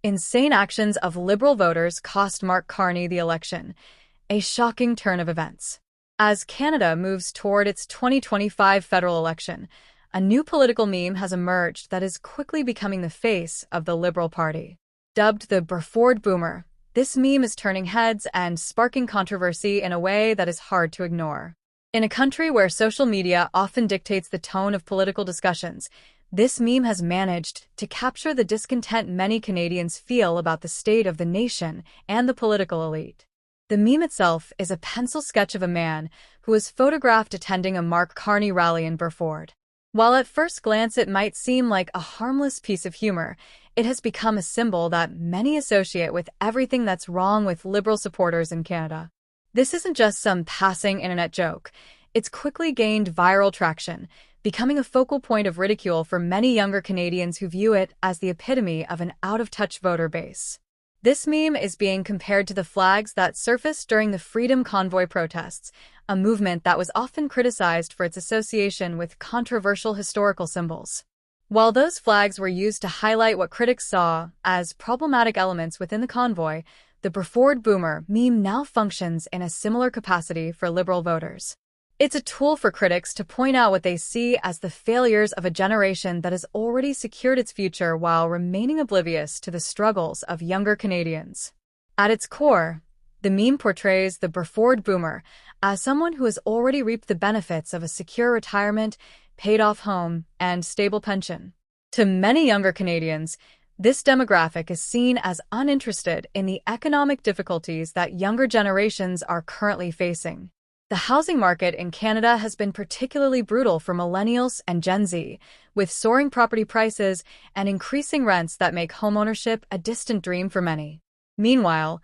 Insane actions of Liberal voters cost Mark Carney the election. A shocking turn of events. As Canada moves toward its 2025 federal election, a new political meme has emerged that is quickly becoming the face of the Liberal Party. Dubbed the Brford Boomer, this meme is turning heads and sparking controversy in a way that is hard to ignore. In a country where social media often dictates the tone of political discussions, this meme has managed to capture the discontent many Canadians feel about the state of the nation and the political elite. The meme itself is a pencil sketch of a man who is photographed attending a Mark Carney rally in Brford. While at first glance it might seem like a harmless piece of humor, it has become a symbol that many associate with everything that's wrong with Liberal supporters in Canada. This isn't just some passing internet joke. It's quickly gained viral traction, becoming a focal point of ridicule for many younger Canadians who view it as the epitome of an out-of-touch voter base. This meme is being compared to the flags that surfaced during the Freedom Convoy protests, a movement that was often criticized for its association with controversial historical symbols. While those flags were used to highlight what critics saw as problematic elements within the convoy, the Brford Boomer meme now functions in a similar capacity for Liberal voters. It's a tool for critics to point out what they see as the failures of a generation that has already secured its future while remaining oblivious to the struggles of younger Canadians. At its core, the meme portrays the Brford Boomer as someone who has already reaped the benefits of a secure retirement, paid-off home, and stable pension. To many younger Canadians, this demographic is seen as uninterested in the economic difficulties that younger generations are currently facing. The housing market in Canada has been particularly brutal for millennials and Gen Z, with soaring property prices and increasing rents that make homeownership a distant dream for many. Meanwhile,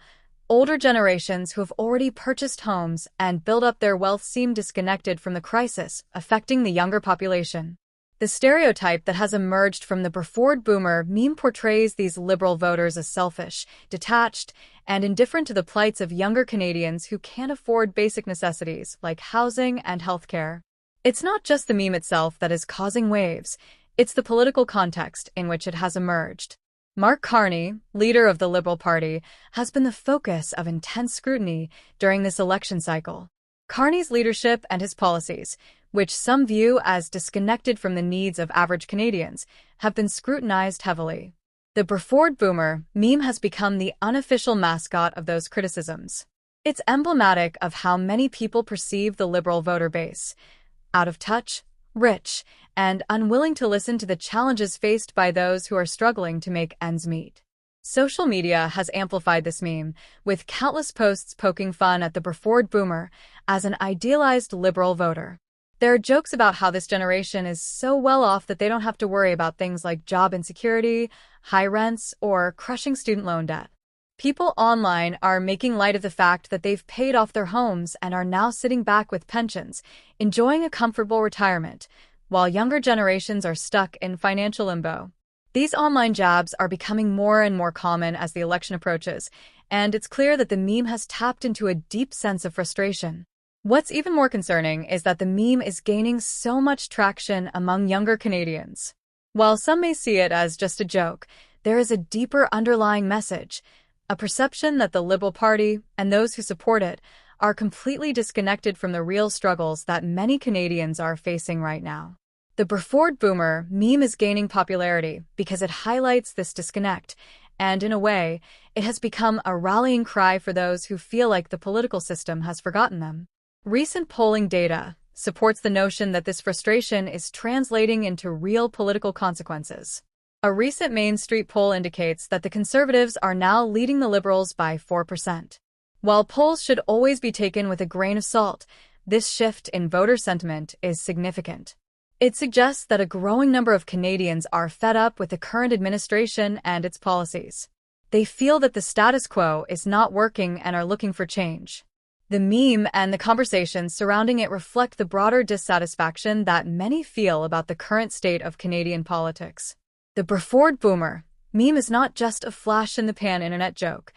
older generations who have already purchased homes and built up their wealth seem disconnected from the crisis affecting the younger population. The stereotype that has emerged from the Brford Boomer meme portrays these Liberal voters as selfish, detached, and indifferent to the plights of younger Canadians who can't afford basic necessities like housing and healthcare. It's not just the meme itself that is causing waves, it's the political context in which it has emerged. Mark Carney, leader of the Liberal Party, has been the focus of intense scrutiny during this election cycle. Carney's leadership and his policies, which some view as disconnected from the needs of average Canadians, have been scrutinized heavily. The Brford Boomer meme has become the unofficial mascot of those criticisms. It's emblematic of how many people perceive the Liberal voter base: out of touch, rich, and unwilling to listen to the challenges faced by those who are struggling to make ends meet. Social media has amplified this meme, with countless posts poking fun at the Brford Boomer as an idealized Liberal voter. There are jokes about how this generation is so well off that they don't have to worry about things like job insecurity, high rents, or crushing student loan debt. People online are making light of the fact that they've paid off their homes and are now sitting back with pensions, enjoying a comfortable retirement, while younger generations are stuck in financial limbo. These online jabs are becoming more and more common as the election approaches, and it's clear that the meme has tapped into a deep sense of frustration. What's even more concerning is that the meme is gaining so much traction among younger Canadians. While some may see it as just a joke, there is a deeper underlying message, a perception that the Liberal Party and those who support it are completely disconnected from the real struggles that many Canadians are facing right now. The Brford Boomer meme is gaining popularity because it highlights this disconnect, and in a way, it has become a rallying cry for those who feel like the political system has forgotten them. Recent polling data supports the notion that this frustration is translating into real political consequences. A recent Main Street poll indicates that the Conservatives are now leading the Liberals by 4%. While polls should always be taken with a grain of salt, this shift in voter sentiment is significant. It suggests that a growing number of Canadians are fed up with the current administration and its policies. They feel that the status quo is not working and are looking for change. The meme and the conversations surrounding it reflect the broader dissatisfaction that many feel about the current state of Canadian politics. The Brford Boomer meme is not just a flash-in-the-pan internet joke.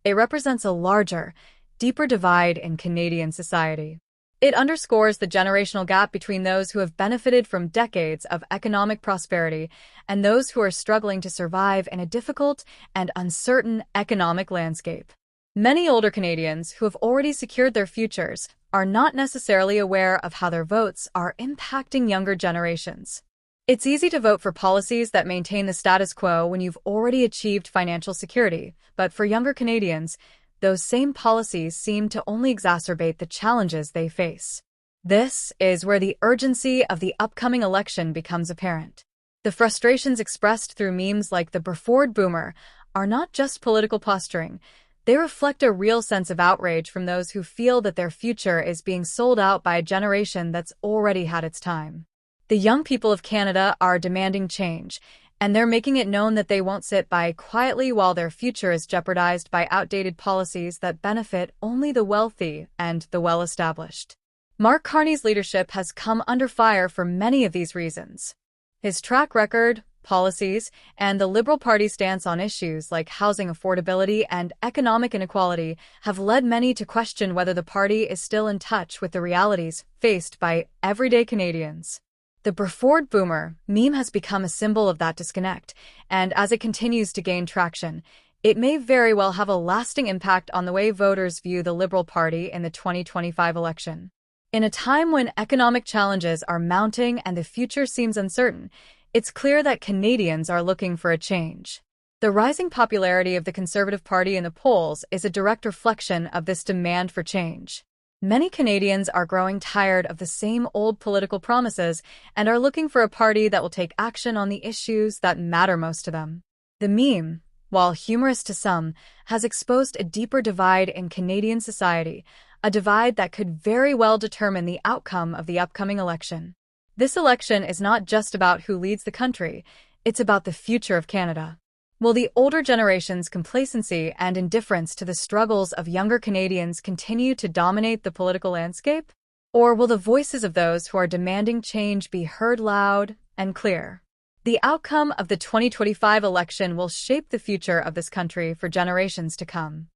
It represents a larger, deeper divide in Canadian society. It underscores the generational gap between those who have benefited from decades of economic prosperity and those who are struggling to survive in a difficult and uncertain economic landscape. Many older Canadians who have already secured their futures are not necessarily aware of how their votes are impacting younger generations. It's easy to vote for policies that maintain the status quo when you've already achieved financial security, but for younger Canadians, those same policies seem to only exacerbate the challenges they face. This is where the urgency of the upcoming election becomes apparent. The frustrations expressed through memes like the Brford Boomer are not just political posturing. They reflect a real sense of outrage from those who feel that their future is being sold out by a generation that's already had its time. The young people of Canada are demanding change, and they're making it known that they won't sit by quietly while their future is jeopardized by outdated policies that benefit only the wealthy and the well-established. Mark Carney's leadership has come under fire for many of these reasons. His track record, policies, and the Liberal Party's stance on issues like housing affordability and economic inequality have led many to question whether the party is still in touch with the realities faced by everyday Canadians. The Brford Boomer meme has become a symbol of that disconnect, and as it continues to gain traction, it may very well have a lasting impact on the way voters view the Liberal Party in the 2025 election. In a time when economic challenges are mounting and the future seems uncertain, it's clear that Canadians are looking for a change. The rising popularity of the Conservative Party in the polls is a direct reflection of this demand for change. Many Canadians are growing tired of the same old political promises and are looking for a party that will take action on the issues that matter most to them. The meme, while humorous to some, has exposed a deeper divide in Canadian society, a divide that could very well determine the outcome of the upcoming election. This election is not just about who leads the country, it's about the future of Canada. Will the older generation's complacency and indifference to the struggles of younger Canadians continue to dominate the political landscape? Or will the voices of those who are demanding change be heard loud and clear? The outcome of the 2025 election will shape the future of this country for generations to come.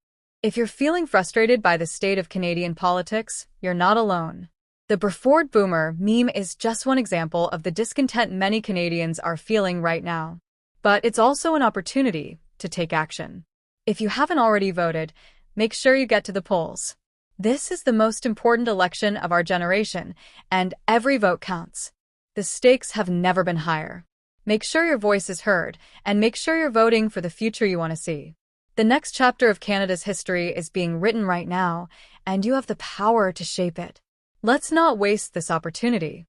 If you're feeling frustrated by the state of Canadian politics, you're not alone. The Brford Boomer meme is just one example of the discontent many Canadians are feeling right now. But it's also an opportunity to take action. If you haven't already voted, make sure you get to the polls. This is the most important election of our generation, and every vote counts. The stakes have never been higher. Make sure your voice is heard, and make sure you're voting for the future you want to see. The next chapter of Canada's history is being written right now, and you have the power to shape it. Let's not waste this opportunity.